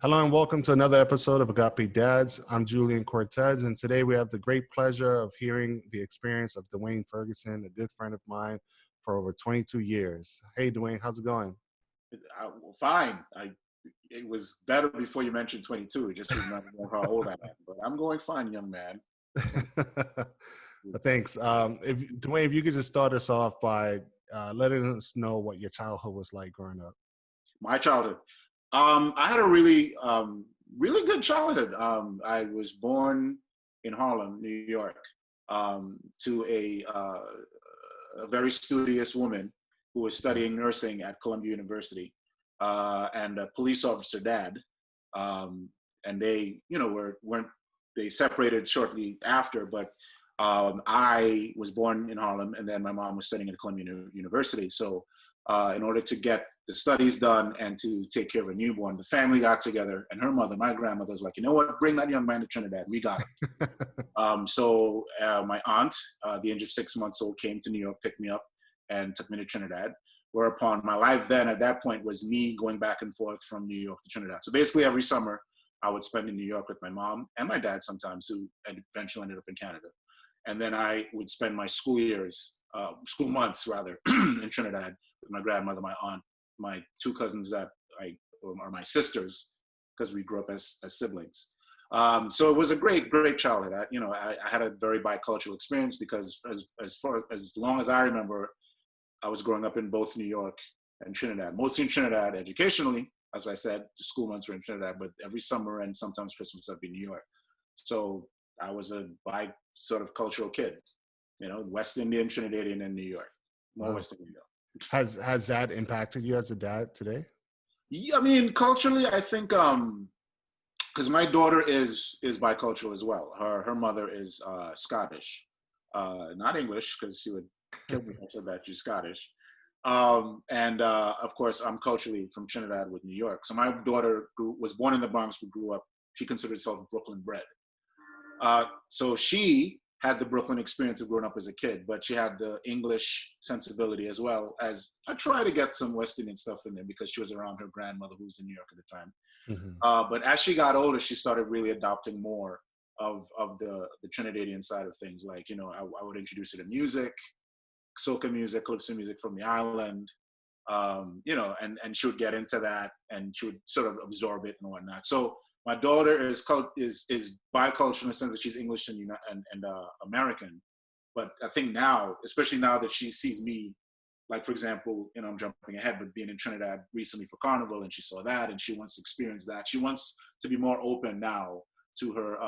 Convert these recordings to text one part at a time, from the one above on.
Hello and welcome to another episode of AgapeDads. I'm Julian Cortez, and today we have the great pleasure of hearing the experience of Duane Ferguson, a good friend of mine for over 22 years. Hey, Duane, how's it going? Fine. It was better before you mentioned 22. It just reminded me of how old I am. But I'm going fine, young man. Thanks. Duane, if you could just start us off by letting us know what your childhood was like growing up. My childhood. I had a really good childhood. I was born in Harlem, New York, to a very studious woman who was studying nursing at Columbia University, and a police officer dad. And they, they separated shortly after, but I was born in Harlem, and then my mom was studying at Columbia University. So in order to get the studies done and to take care of a newborn, the family got together, and her mother, my grandmother, was like, you know what, bring that young man to Trinidad. We got him. So my aunt, the age of 6 months old, came to New York, picked me up, and took me to Trinidad. Whereupon my life then at that point was me going back and forth from New York to Trinidad. So basically every summer I would spend in New York with my mom and my dad sometimes, who eventually ended up in Canada. And then I would spend my school months rather, in Trinidad with my grandmother, my aunt, my two cousins that are my sisters, because we grew up as siblings. So it was a great childhood. I had a very bicultural experience because as long as I remember, I was growing up in both New York and Trinidad, mostly in Trinidad educationally. As I said, the school months were in Trinidad, but every summer and sometimes Christmas I'd be in New York. So I was a sort of cultural kid, West Indian, Trinidadian, and New York, more West Indian. Has that impacted you as a dad today? Yeah, I mean, culturally, I think, because my daughter is bicultural as well. Her mother is Scottish, not English, because she would kill me if I said that she's Scottish. And of course, I'm culturally from Trinidad with New York. So my daughter was born in the Bronx, but grew up, she considered herself Brooklyn bred. So she had the Brooklyn experience of growing up as a kid, but she had the English sensibility as well. As I try to get some West Indian stuff in there because she was around her grandmother who was in New York at the time. Mm-hmm. But as she got older, she started really adopting more of the Trinidadian side of things. Like, I would introduce her to music, soca music, calypso music from the island, and she would get into that and she would sort of absorb it and whatnot. So my daughter is bicultural in the sense that she's English and American. But I think now, especially now that she sees me, like, for example, I'm jumping ahead, but being in Trinidad recently for Carnival, and she saw that and she wants to experience that. She wants to be more open now to her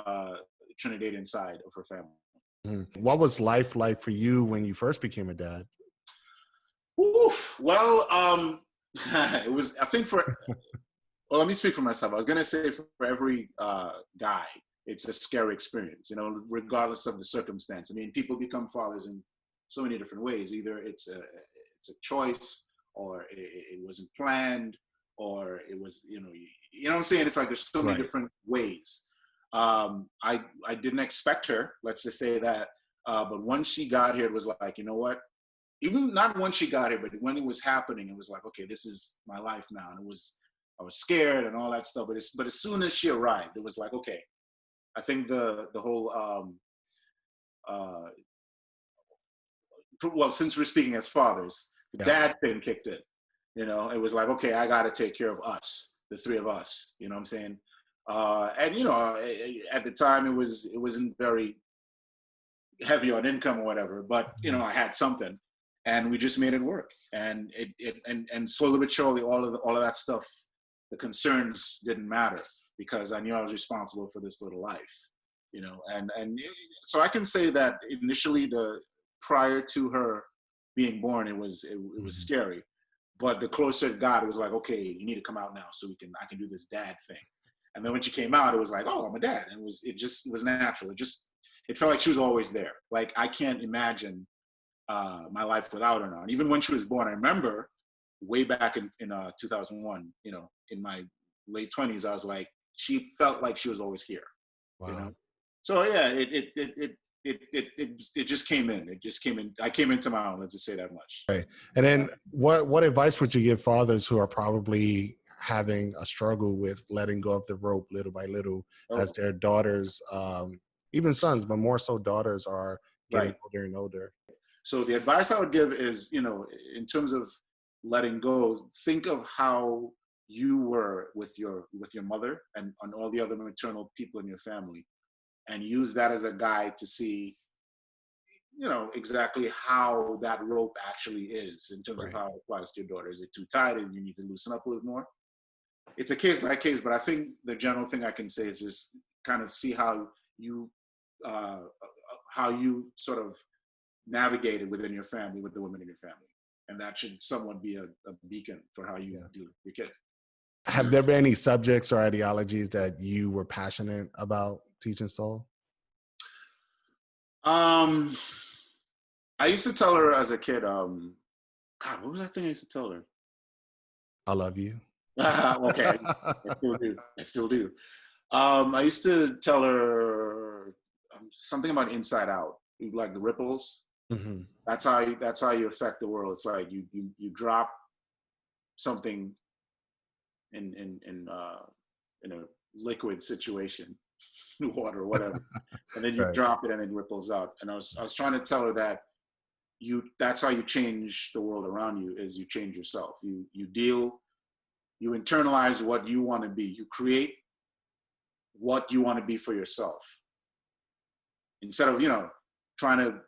Trinidadian side of her family. Mm-hmm. What was life like for you when you first became a dad? Oof. Well, it was, I think well, let me speak for myself. I was going to say for every guy, it's a scary experience, regardless of the circumstance. I mean, people become fathers in so many different ways. Either it's a choice, or it wasn't planned, or it was, you know what I'm saying? It's like there's so many different ways. I didn't expect her, let's just say that. But once she got here, it was like, you know what? Even not once she got here, but when it was happening, it was like, okay, this is my life now. And I was scared and all that stuff. But as soon as she arrived, it was like, okay, I think the whole, well, since we're speaking as fathers, the dad thing kicked in. It was like, okay, I got to take care of us, the three of us. You know what I'm saying? And at the time, it wasn't very heavy on income or whatever, but I had something, and we just made it work. And and slowly but surely, all of that stuff, the concerns didn't matter because I knew I was responsible for this little life, and so I can say that initially, prior to her being born, it was scary, but the closer it got, it was like, okay, you need to come out now so I can do this dad thing. And then when she came out, it was like, oh, I'm a dad, and it just was natural. It felt like she was always there. Like, I can't imagine my life without her now. And even when she was born, I remember way back in 2001, in my late 20s, I was like, she felt like she was always here. Wow. So yeah, it just came in. It just came in. I came into my own. Let's just say that much. Right. And then what advice would you give fathers who are probably having a struggle with letting go of the rope little by little as Oh, their daughters, even sons, but more so daughters, are getting right. older and older. So the advice I would give is, in terms of letting go, think of how you were with your mother and all the other maternal people in your family, and use that as a guide to see, exactly how that rope actually is in terms of Right. how it applies to your daughter. Is it too tight and you need to loosen up a little more? It's a case by case, but I think the general thing I can say is just kind of see you uh, how you sort of navigated within your family with the women in your family, and that should somewhat be a beacon for how you Yeah. deal with your kid. Have there been any subjects or ideologies that you were passionate about teaching soul? Um, I used to tell her as a kid, God, what was that thing I used to tell her? I love you. Okay, I still do. I still do. I used to tell her something about inside out, like the ripples. Hmm. That's how you affect the world. It's like you drop something in a liquid situation, water or whatever, and then you Right. drop it and it ripples out. And I was trying to tell her that that's how you change the world around you, is you change yourself. You internalize what you want to be. You create what you want to be for yourself, instead of trying to,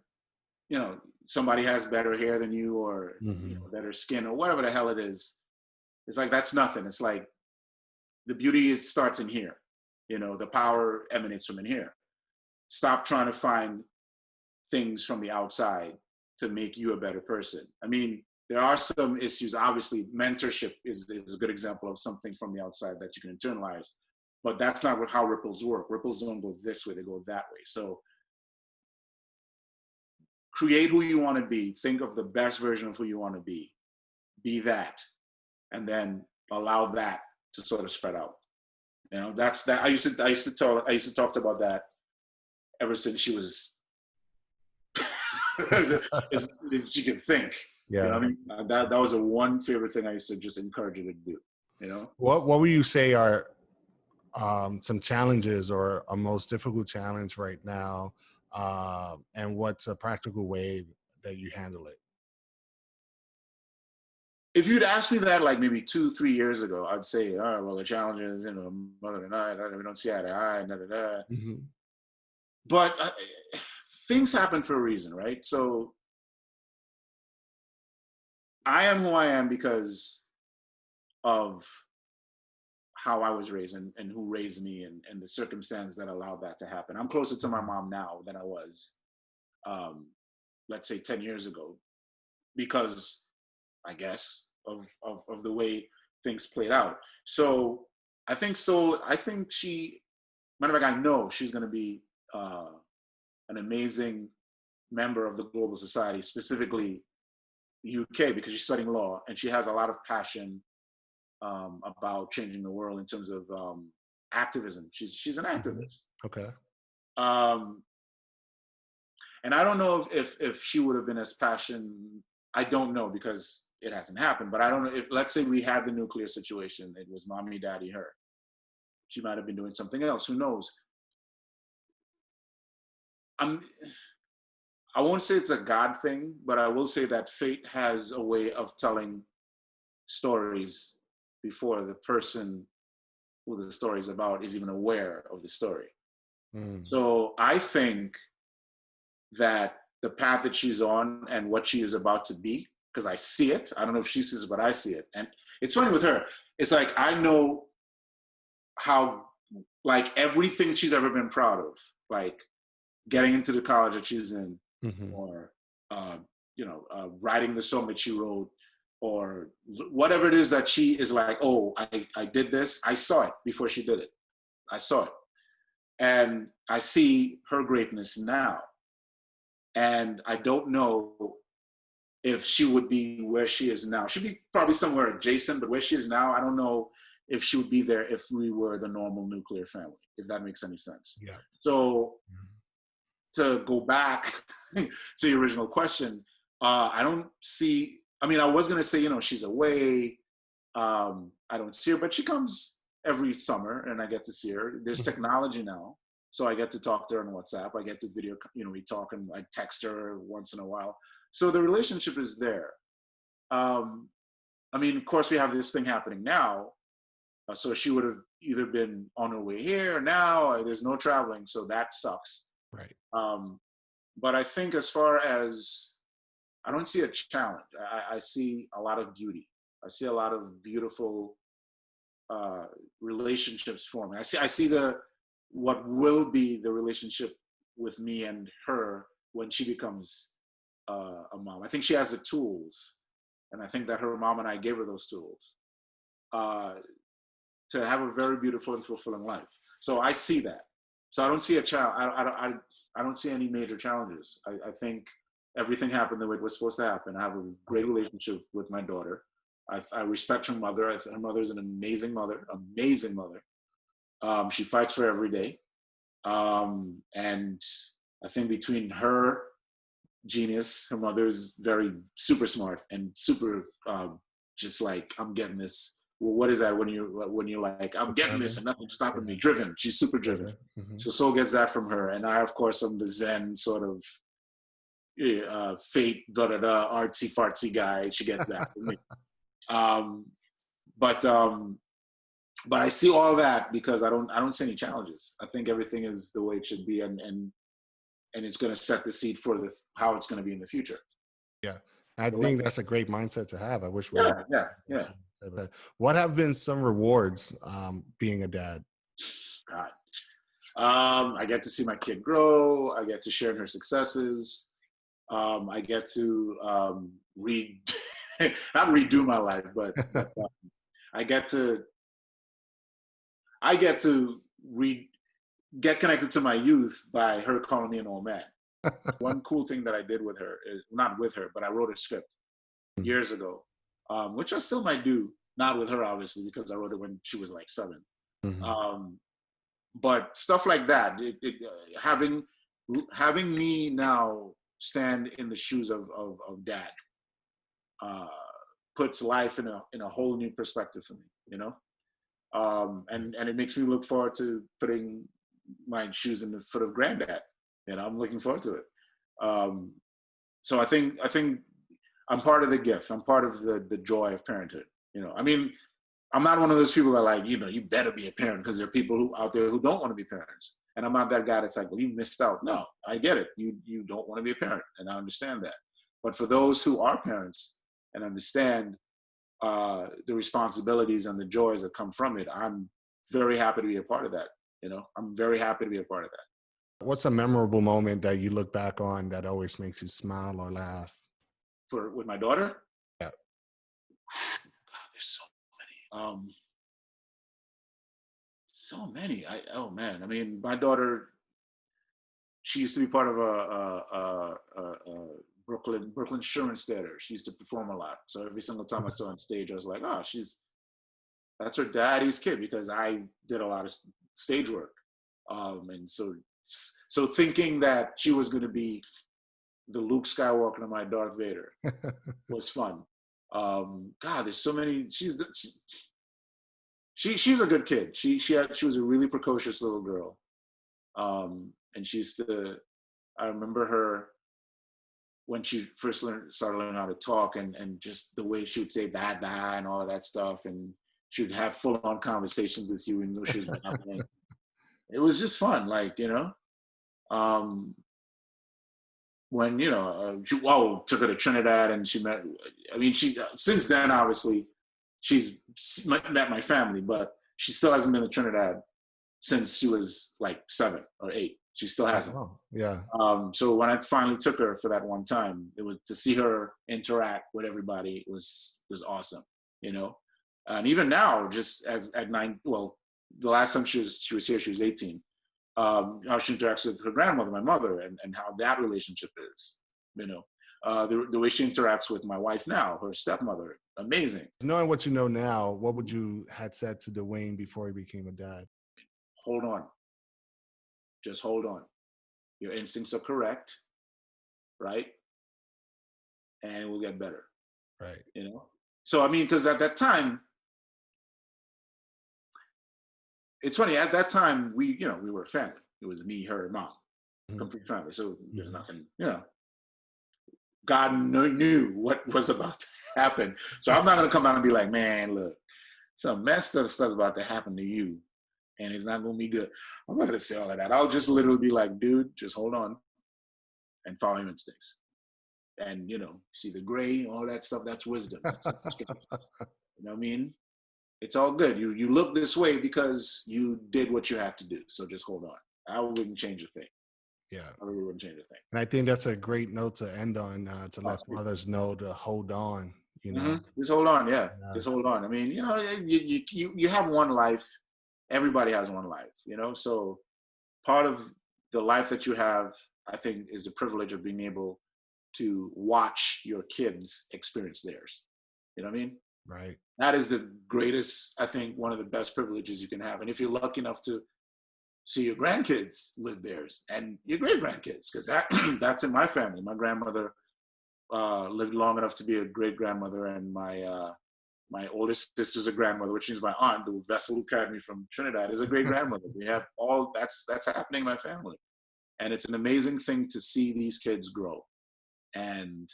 somebody has better hair than you, or Hmm. better skin, or whatever the hell it is. It's like that's nothing. It's like the beauty starts in here. The power emanates from in here. Stop trying to find things from the outside to make you a better person. I mean, there are some issues. Obviously, mentorship is a good example of something from the outside that you can internalize, but that's not how ripples work. Ripples don't go this way; they go that way. So, create who you want to be. Think of the best version of who you want to be. Be that, and then allow that to sort of spread out. That's that. I used to talk about that ever since she was as she could think. Yeah. What I mean? That was the one favorite thing I used to just encourage her to do. What would you say are some challenges or a most difficult challenge right now, and what's a practical way that you handle it? If you'd asked me that like maybe 2-3 years ago, I'd say, all right, well, the challenge is, mother and I, we don't see eye to eye, da da da. Hmm. But things happen for a reason, right? So I am who I am because of how I was raised, and who raised me, and the circumstance that allowed that to happen. I'm closer to my mom now than I was, um, let's say, 10 years ago, because I guess of the way things played out. So I think matter of fact, I know she's going to be an amazing member of the global society, specifically UK, because she's studying law and she has a lot of passion about changing the world in terms of activism. She's an Hmm. activist, Okay. um, and I don't know if she would have been as passionate. I don't know, because it hasn't happened. But I don't know if, let's say, we had the nuclear situation. It was mommy, daddy, her. She might have been doing something else. Who knows? I'm. I won't say it's a God thing, but I will say that fate has a way of telling stories before the person who the story is about is even aware of the story. Mm. So I think that the path that she's on and what she is about to be, because I see it. I don't know if she sees it, but I see it. And it's funny with her. It's like I know how, like, everything she's ever been proud of, like getting into the college that she's in, Hmm. or writing the song that she wrote, or whatever it is that she is like, oh, I did this. I saw it before she did it. I saw it. And I see her greatness now. And I don't know if she would be where she is now. She'd be probably somewhere adjacent, but where she is now, I don't know if she would be there if we were the normal nuclear family, if that makes any sense. Yeah. So to go back to your original question, I don't see, I mean, I was going to say, she's away. I don't see her, but she comes every summer and I get to see her. There's technology now. So I get to talk to her on WhatsApp. I get to video, we talk and I text her once in a while. So the relationship is there. I mean, of course, we have this thing happening now. So she would have either been on her way here or now. There's no traveling. So that sucks. Right. But I think as far as, I don't see a challenge. I see a lot of beauty. I see a lot of beautiful relationships forming. I see what will be the relationship with me and her when she becomes a mom. I think she has the tools, and I think that her mom and I gave her those tools to have a very beautiful and fulfilling life. So I see that. So I don't see a challenge. I don't see any major challenges. I think everything happened the way it was supposed to happen. I have a great relationship with my daughter. I respect her mother. Her mother is an amazing mother, amazing mother. She fights for every day. And I think between her genius, her mother is very super smart and super just like, I'm getting this. Well, what is that when you're like, I'm getting this and nothing's stopping me? Driven. She's super driven. Mm-hmm. So Soul gets that from her. And I, of course, am the Zen sort of fate, artsy fartsy guy. She gets that from me. But I see all that because I don't see any challenges. I think everything is the way it should be, and it's going to set the seed for how it's going to be in the future. Yeah, I think that's a great mindset to have. I wish we. Yeah. What have been some rewards being a dad? God, I get to see my kid grow. I get to share in her successes. I get to not redo my life, but I get to get connected to my youth by her calling me an old man. One cool thing that I did with her is, not with her, but I wrote a script years ago, which I still might do, not with her, obviously, because I wrote it when she was like 7. Mm-hmm. But stuff like that, having me now stand in the shoes of dad puts life in a whole new perspective for me, and it makes me look forward to putting my shoes in the foot of granddad. I'm looking forward to it. So I think I'm part of the gift. I'm part of the joy of parenthood. I mean, I'm not one of those people that like, you better be a parent, because there are people out there who don't want to be parents. And I'm not that guy that's like, well, you missed out. No, I get it. You don't want to be a parent, and I understand that. But for those who are parents and understand the responsibilities and the joys that come from it, I'm very happy to be a part of that. I'm very happy to be a part of that. What's a memorable moment that you look back on that always makes you smile or laugh? With my daughter? Yeah. God, there's so many. Oh man, I mean, my daughter, she used to be part of a Brooklyn Insurance Theater. She used to perform a lot. So every single time I saw her on stage, I was like, oh, that's her daddy's kid, because I did a lot of stage work. And so thinking that she was going to be the Luke Skywalker to my Darth Vader was fun. God, there's so many. She's a good kid. She was a really precocious little girl. And she used to, I remember her when she first started learning how to talk, and just the way she would say da and all of that stuff, and she would have full-on conversations with you, even though she was happening. It was just fun, like, when she took her to Trinidad, and she met. I mean, she since then obviously she's met my family, but she still hasn't been to Trinidad since she was like 7 or 8. She still hasn't. Oh, yeah. So when I finally took her for that one time, it was to see her interact with everybody was awesome, And even now, just as at 9, well, the last time she was here, she was 18. How she interacts with her grandmother, my mother, and how that relationship is, the way she interacts with my wife now, her stepmother, amazing. Knowing what you know now, what would you had said to Duane before he became a dad? Hold on. Just hold on. Your instincts are correct, right? And it will get better. Right. So, I mean, because at that time, it's funny, at that time, we were a family. It was me, her, and mom, Mhm. complete family. So there's Mhm. nothing, God knew what was about to happen. So I'm not going to come out and be like, man, look, some messed up stuff's about to happen to you and it's not going to be good. I'm not going to say all of that. I'll just literally be like, dude, just hold on and follow your instincts. And, see the gray, all that stuff, that's wisdom. That's experience. You know what I mean? It's all good. You look this way because you did what you had to do. So just hold on. I wouldn't change a thing. Yeah. I really wouldn't change a thing. And I think that's a great note to end on, to Oh, let fathers know to hold on, Just hold on. Yeah. Yeah. Just hold on. I mean, you have one life. Everybody has one life, So part of the life that you have, I think, is the privilege of being able to watch your kids experience theirs. You know what I mean? Right. That is the greatest, I think, one of the best privileges you can have. And if you're lucky enough to see your grandkids live theirs and your great grandkids, because that's in my family. My grandmother lived long enough to be a great grandmother, and my oldest sister's a grandmother, which means my aunt, the vessel who carried me from Trinidad, is a great grandmother. We have all that's happening in my family, and it's an amazing thing to see these kids grow. And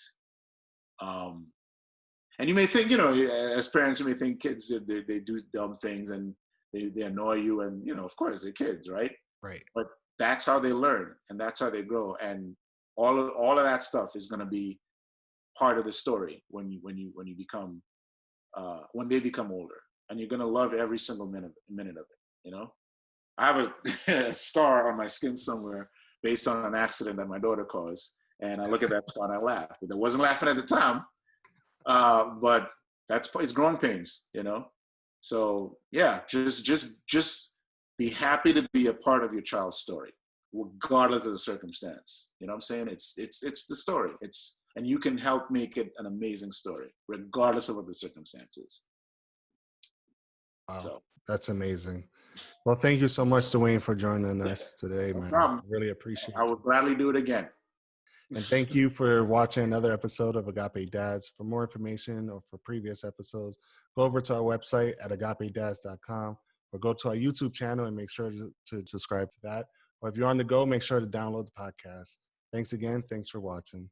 and you may think, as parents, you may think kids they do dumb things and they annoy you, and of course they're kids, right? Right. But that's how they learn and that's how they grow, and all of that stuff is going to be part of the story when you become when they become older, and you're going to love every single minute of it. I have a scar on my skin somewhere based on an accident that my daughter caused, and I look at that scar and I laugh. I wasn't laughing at the time, but it's growing pains. So yeah, just be happy to be a part of your child's story, regardless of the circumstance. You know what I'm saying? It's the story. And you can help make it an amazing story, regardless of what the circumstances. Wow. So That's amazing. Well, thank you so much, Duane, for joining us today, no man. problem. Really appreciate I it. would gladly do it again. And thank you for watching another episode of Agape Dads. For more information or for previous episodes, go over to our website at agapedads.com or go to our YouTube channel and make sure to subscribe to that. Or if you're on the go, make sure to download the podcast. Thanks again. Thanks for watching.